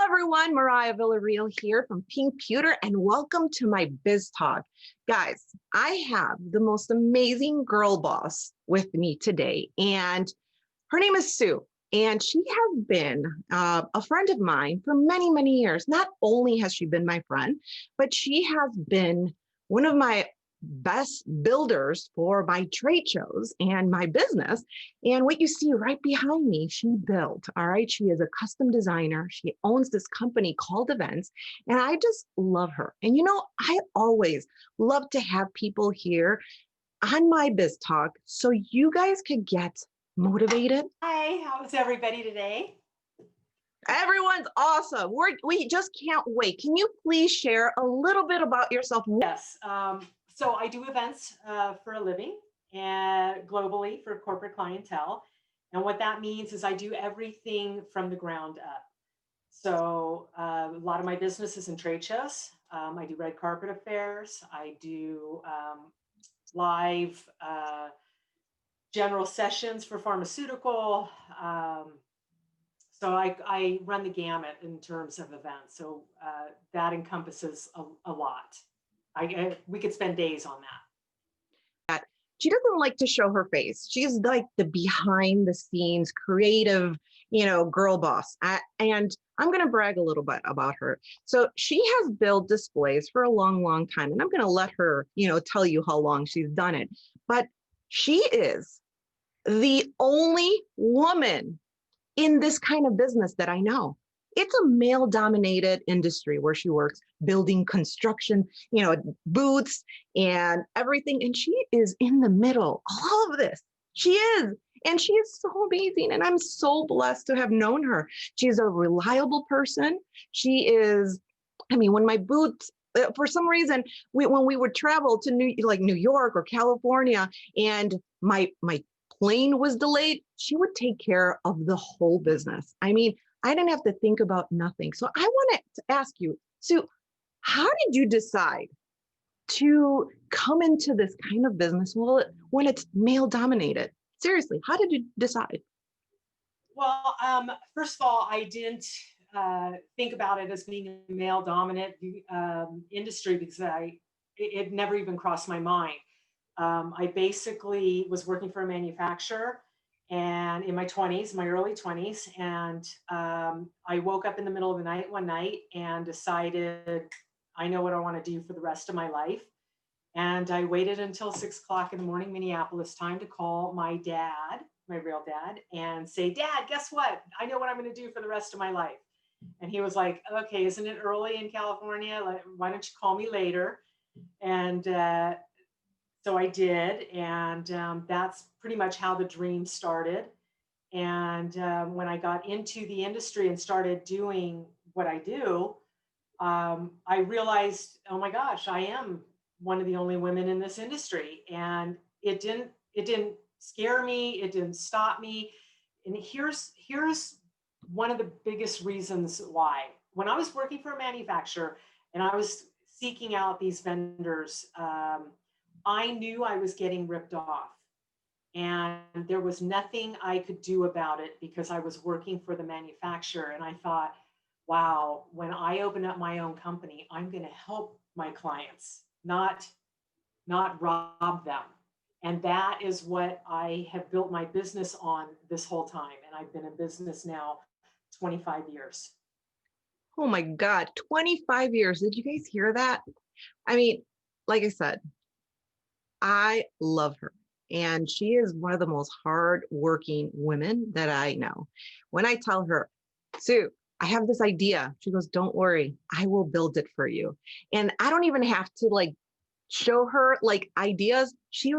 everyone, Mireya Villarreal here from Pewter, and welcome to my Biz Talk. Guys, I have the most amazing girl boss with me today, and her name is Sue, and she has been a friend of mine for many, many years. Not only has she been my friend, but she has been one of my best builders for my trade shows and my business. And what you see right behind me, she built, all right? She is a custom designer. She owns this company called Events, and I just love her. And I always love to have people here on my Biz Talk so you guys could get motivated. Hi, how's everybody today? Everyone's awesome. We just can't wait. Can you please share a little bit about yourself? Yes, so I do events for a living and globally for corporate clientele. And what that means is I do everything from the ground up. So a lot of my business is in trade shows. I do red carpet affairs. I do live general sessions for pharmaceutical. So I run the gamut in terms of events. So that encompasses a lot. We could spend days on that. She doesn't like to show her face. She's like the behind the scenes creative, girl boss. And I'm going to brag a little bit about her. So she has built displays for a long, long time. And I'm going to let her, tell you how long she's done it. But she is the only woman in this kind of business that I know. It's a male dominated industry where she works building construction, booths and everything. And she is in the middle, all of this. She is. And she is so amazing. And I'm so blessed to have known her. She's a reliable person. She is, when my booths, for some reason, when we would travel to New York or California, and my plane was delayed, she would take care of the whole business. I didn't have to think about nothing. So I want to ask you, Sue, how did you decide to come into this kind of business when it's male dominated? Seriously, how did you decide? Well, first of all, I didn't think about it as being a male dominant industry because it never even crossed my mind. I basically was working for a manufacturer and in my 20s, my early 20s, and I woke up in the middle of the night one night and decided I know what I want to do for the rest of my life. And I waited until 6 o'clock in the morning, Minneapolis time, to call my dad, my real dad, and say, Dad, guess what? I know what I'm going to do for the rest of my life. And he was like, okay, isn't it early in California? Why don't you call me later? And so I did, and that's pretty much how the dream started. And when I got into the industry and started doing what I do, I realized, oh my gosh, I am one of the only women in this industry, and it didn't scare me, it didn't stop me. And here's one of the biggest reasons why. When I was working for a manufacturer and I was seeking out these vendors, I knew I was getting ripped off, and there was nothing I could do about it because I was working for the manufacturer. And I thought, wow, when I open up my own company, I'm going to help my clients, not rob them. And that is what I have built my business on this whole time. And I've been in business now 25 years. Oh my God, 25 years. Did you guys hear that? Like I said, I love her. And she is one of the most hardworking women that I know. When I tell her, Sue, I have this idea, she goes, don't worry, I will build it for you. And I don't even have to show her ideas. She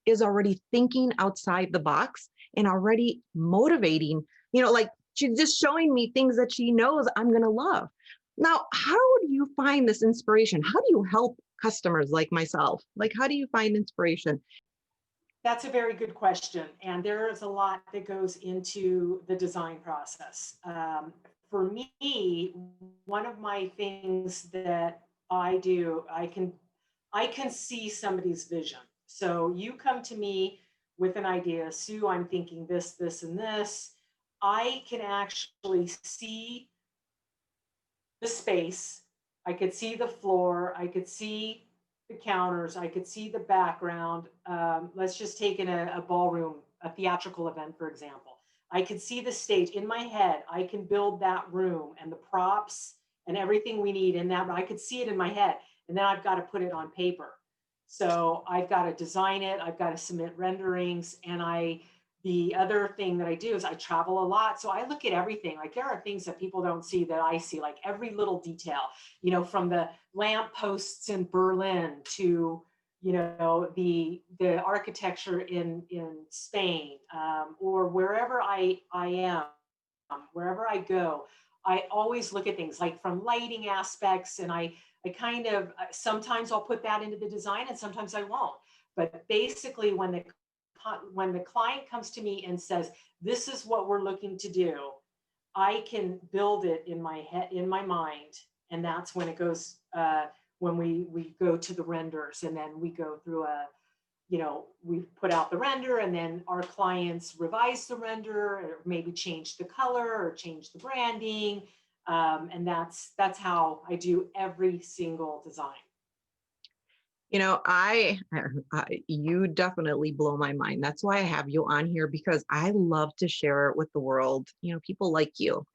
is already thinking outside the box and already motivating, she's just showing me things that she knows I'm going to love. Now, how do you find this inspiration? How do you help customers like myself? How do you find inspiration? That's a very good question. And there is a lot that goes into the design process. For me, one of my things that I do, I can see somebody's vision. So you come to me with an idea, Sue, I'm thinking this, this, and this. I can actually see the space. I could see the floor. I could see the counters. I could see the background. Let's just take in a ballroom, a theatrical event, for example. I could see the stage in my head. I can build that room and the props and everything we need in that. I could see it in my head. And then I've got to put it on paper. So I've got to design it. I've got to submit renderings. The other thing that I do is I travel a lot. So I look at everything. Like there are things that people don't see that I see, like every little detail, from the lamp posts in Berlin to, the architecture in Spain, or wherever I am, wherever I go. I always look at things like from lighting aspects, and I kind of sometimes I'll put that into the design and sometimes I won't. But basically, when the client comes to me and says, "This is what we're looking to do," I can build it in my head, in my mind, and that's when it goes. When we go to the renders, and then we go through we put out the render, and then our clients revise the render, or maybe change the color or change the branding, and that's how I do every single design. You definitely blow my mind. That's why I have you on here, because I love to share it with the world, people like you.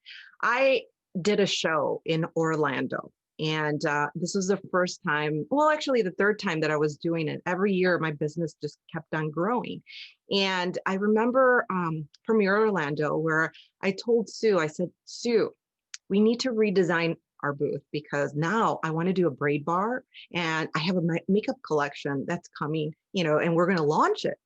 I did a show in Orlando, and this was the first time, well, actually the third time that I was doing it. Every year, my business just kept on growing. And I remember Premiere Orlando, where I told Sue, I said, "Sue, we need to redesign our booth, because now I want to do a braid bar, and I have a makeup collection that's coming, and we're going to launch it."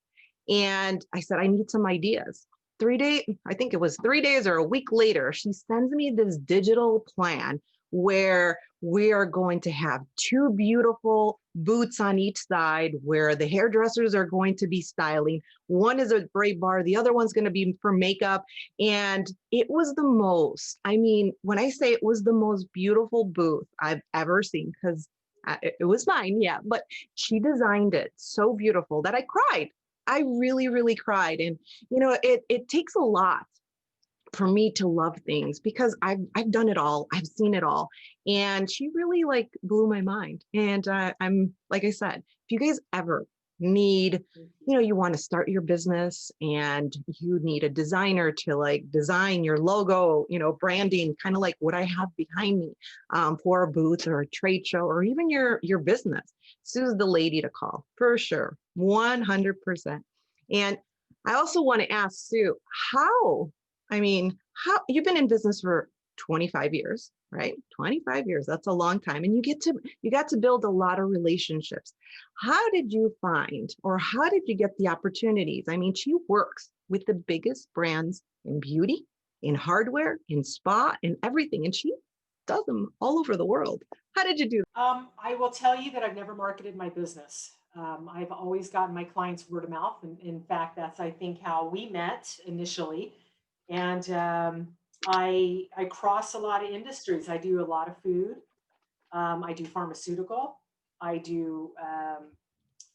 And I said, "I need some ideas." I think it was 3 days or a week later, she sends me this digital plan where we are going to have two beautiful booths on each side, where the hairdressers are going to be styling. One is a braid bar, the other one's going to be for makeup. And it was when I say it was the most beautiful booth I've ever seen, because it was mine, yeah, but she designed it so beautiful that I cried. I really, really cried. And, it takes a lot for me to love things, because I've done it all. I've seen it all. And she really blew my mind. And I'm, like I said, if you guys ever need, you want to start your business and you need a designer to design your logo, branding, kind of like what I have behind me, for a booth or a trade show, or even your business, Sue's the lady to call for sure. 100%. And I also want to ask Sue, how you've been in business for 25 years, right? 25 years, that's a long time. And you got to build a lot of relationships. How did you find, or how did you get the opportunities? She works with the biggest brands in beauty, in hardware, in spa, in everything. And she does them all over the world. How did you do that? I will tell you that I've never marketed my business. I've always gotten my clients word of mouth. And in fact, that's, I think, how we met initially. And I cross a lot of industries. I do a lot of food. I do pharmaceutical. I do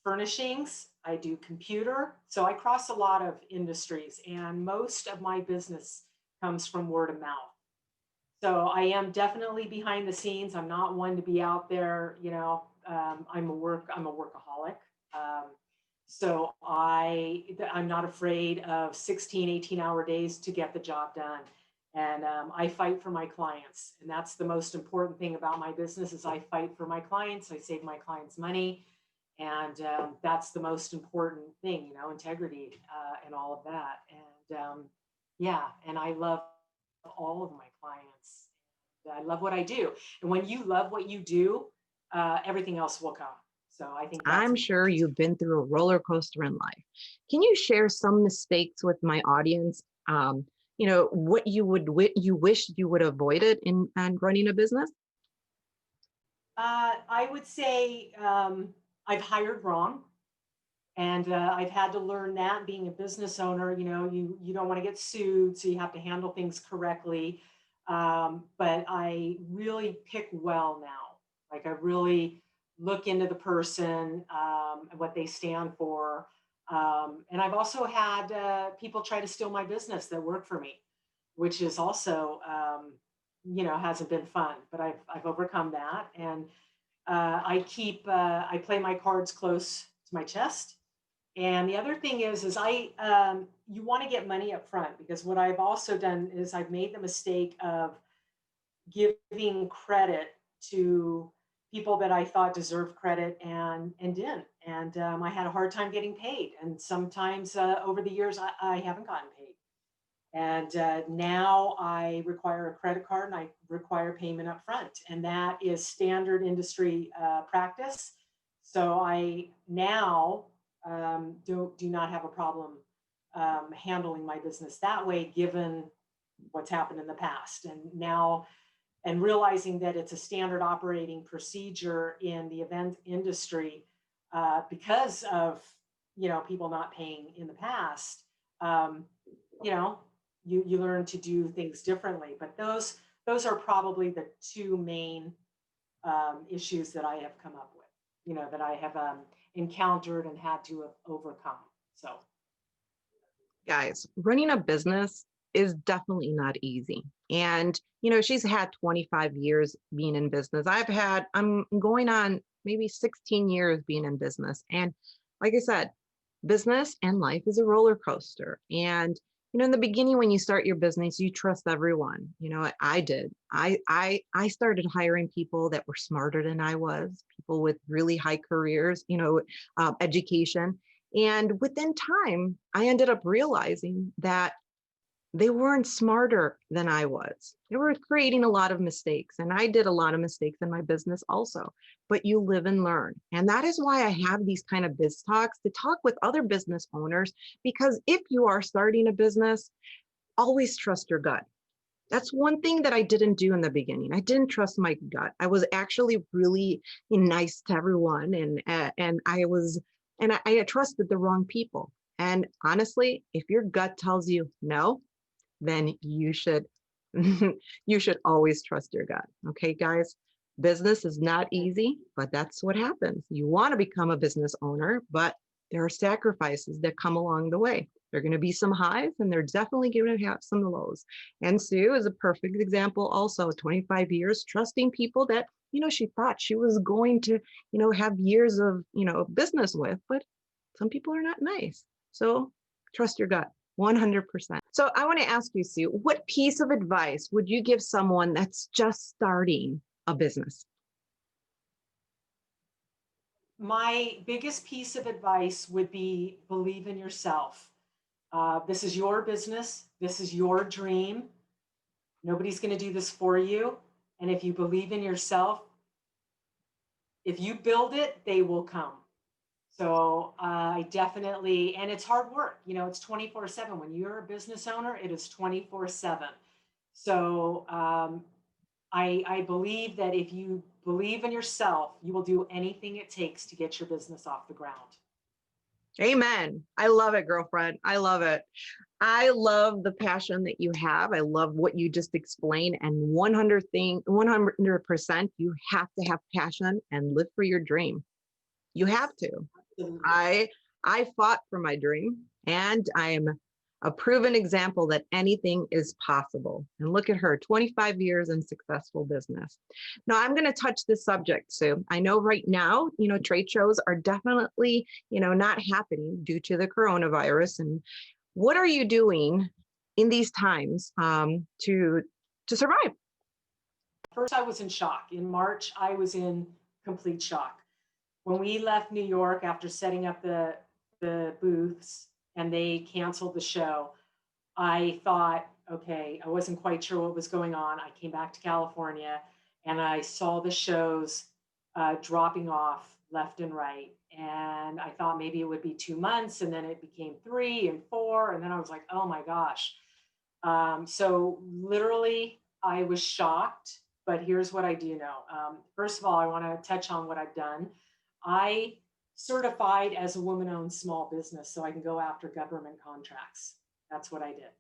furnishings. I do computer. So I cross a lot of industries, and most of my business comes from word of mouth. So I am definitely behind the scenes. I'm not one to be out there, I'm a workaholic. So I'm not afraid of 16, 18-hour days to get the job done. And I fight for my clients. And that's the most important thing about my business, is I fight for my clients. I save my clients money. And that's the most important thing, integrity, and all of that. And yeah, and I love all of my clients. I love what I do. And when you love what you do, everything else will come. So I think that's I'm sure important. you've been through a roller coaster in life. Can you share some mistakes with my audience? What you wish you would have avoided in running a business? I would say I've hired wrong. And I've had to learn that being a business owner, you don't want to get sued, so you have to handle things correctly. But I really pick well now. Like, I really look into the person, and what they stand for. And I've also had people try to steal my business that work for me, which is also hasn't been fun, but I've overcome that. And I play my cards close to my chest. And the other thing is you want to get money up front, because what I've also done is I've made the mistake of giving credit to people that I thought deserved credit and didn't. And I had a hard time getting paid. And sometimes over the years, I haven't gotten paid. And now I require a credit card and I require payment up front. And that is standard industry practice. So I now do not have a problem handling my business that way, given what's happened in the past. And realizing that it's a standard operating procedure in the event industry because of people not paying in the past. Um, you know, you learn to do things differently. But those are probably the two main issues that I have come up with. That I have encountered and had to overcome. So, Guys, running a business is definitely not easy. And, she's had 25 years being in business. I'm going on maybe 16 years being in business. And like I said, business and life is a roller coaster. And, in the beginning, when you start your business, you trust everyone. I did. I started hiring people that were smarter than I was, people with really high careers, education. And within time, I ended up realizing that they weren't smarter than I was. They were creating a lot of mistakes. And I did a lot of mistakes in my business also. But you live and learn. And that is why I have these kind of biz talks to talk with other business owners. Because if you are starting a business, always trust your gut. That's one thing that I didn't do in the beginning. I didn't trust my gut. I was actually really nice to everyone. And I trusted the wrong people. And honestly, if your gut tells you no, then you should you should always trust your gut. Okay, guys, business is not easy, but that's what happens. You want to become a business owner, but there are sacrifices that come along the way. There are going to be some highs and they're definitely going to have some lows. And Sue is a perfect example also, 25 years trusting people that she thought she was going to have years of business with, but some people are not nice. So trust your gut. 100%. So I want to ask you, Sue, what piece of advice would you give someone that's just starting a business? my biggest piece of advice would be believe in yourself. This is your business. This is your dream. Nobody's going to do this for you. And if you believe in yourself, if you build it, they will come. So I definitely, and it's hard work. It's 24/7. When you're a business owner, it is 24/7. So I believe that if you believe in yourself, you will do anything it takes to get your business off the ground. Amen. I love it, girlfriend. I love it. I love the passion that you have. I love what you just explained. And 100%, you have to have passion and live for your dream. You have to. Absolutely. I fought for my dream, and I'm a proven example that anything is possible. And look at her, 25 years in successful business. Now I'm going to touch this subject, Sue. I know right now, trade shows are definitely, not happening due to the coronavirus. And what are you doing in these times to survive? First, I was in shock. In March, I was in complete shock. When we left New York after setting up the booths and they canceled the show, I thought, okay, I wasn't quite sure what was going on. I came back to California and I saw the shows dropping off left and right. And I thought maybe it would be 2 months, and then it became 3 and 4. And then I was like, oh my gosh. So literally, I was shocked. But here's what I do know. First of all, I want to touch on what I've done. I certified as a woman-owned small business so I can go after government contracts. That's what I did.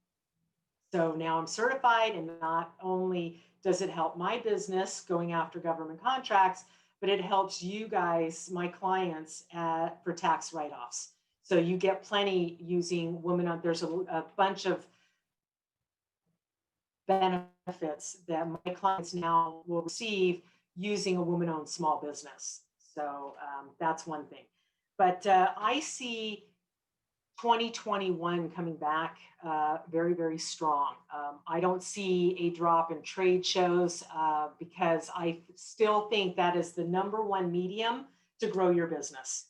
So now I'm certified, and not only does it help my business going after government contracts, but it helps you guys, my clients, for tax write-offs. So you get plenty using women. There's a bunch of benefits that my clients now will receive using a woman-owned small business. So that's one thing. But I see 2021 coming back very, very strong. I don't see a drop in trade shows because I still think that is the #1 medium to grow your business.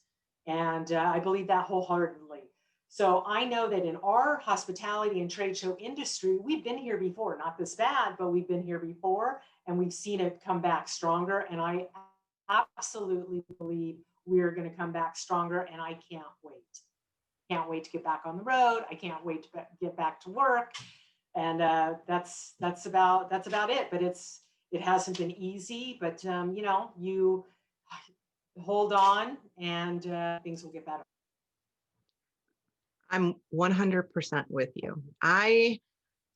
And I believe that wholeheartedly. So I know that in our hospitality and trade show industry, we've been here before, not this bad, but we've been here before and we've seen it come back stronger. And I absolutely believe we're going to come back stronger, and I can't wait. Can't wait to get back on the road. I can't wait to get back to work. And that's about it. But it hasn't been easy, but you know, you hold on and things will get better. I'm 100% with you. I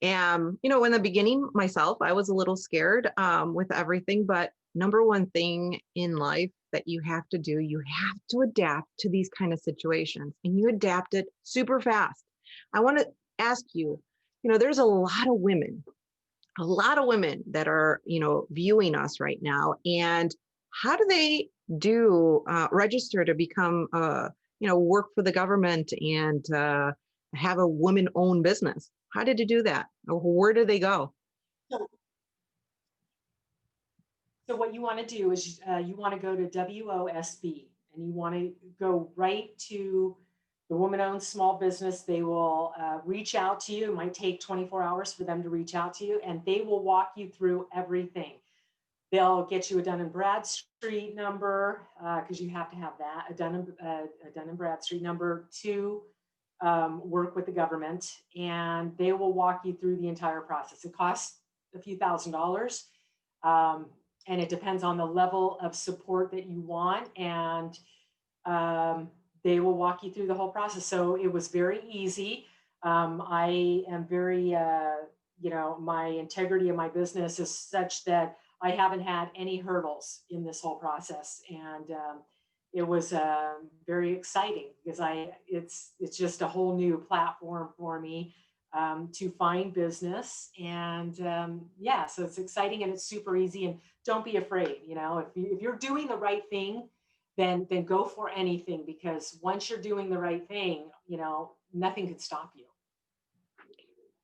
am, you know, in the beginning myself, I was a little scared with everything, but #1 thing in life that you have to do, you have to adapt to these kind of situations, and you adapt it super fast. I want to ask you, you know, there's a lot of women that are, you know, viewing us right now, and how do they register to become, you know, work for the government and have a woman-owned business? How did you do that? Or where do they go? So, so what you want to do is you want to go to WOSB, and you want to go right to the woman-owned small business. They will reach out to you. It might take 24 hours for them to reach out to you, and they will walk you through everything. They'll get you a Dun and Bradstreet number because you have to have that, a Dun and Bradstreet number to work with the government, and they will walk you through the entire process. It costs a few $1,000s, and it depends on the level of support that you want, and they will walk you through the whole process. So it was very easy. I am very, you know, my integrity of my business is such that I haven't had any hurdles in this whole process, and it was very exciting because it's just a whole new platform for me to find business, and yeah, so it's exciting and it's super easy. And don't be afraid. You know, if you're doing the right thing, then go for anything, because once you're doing the right thing, you know, nothing could stop you.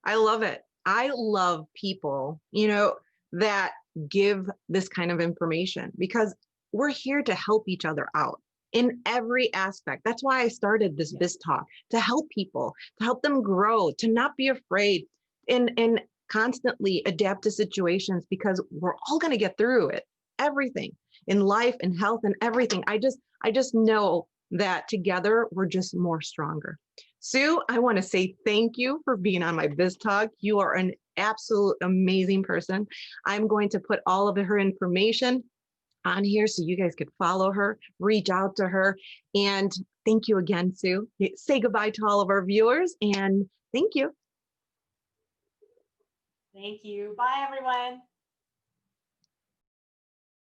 I love it. I love people, you know, that give this kind of information, because we're here to help each other out in every aspect. That's why I started this Biz Talk, to help people, to help them grow, to not be afraid, and constantly adapt to situations, because we're all going to get through it. Everything in life and health and everything. I just know that together we're just more stronger. Sue, I want to say thank you for being on my Biz Talk. You are an absolute amazing person. I'm going to put all of her information on here so you guys could follow her, reach out to her. And thank you again, Sue. Say goodbye to all of our viewers, and thank you. Thank you. Bye, everyone.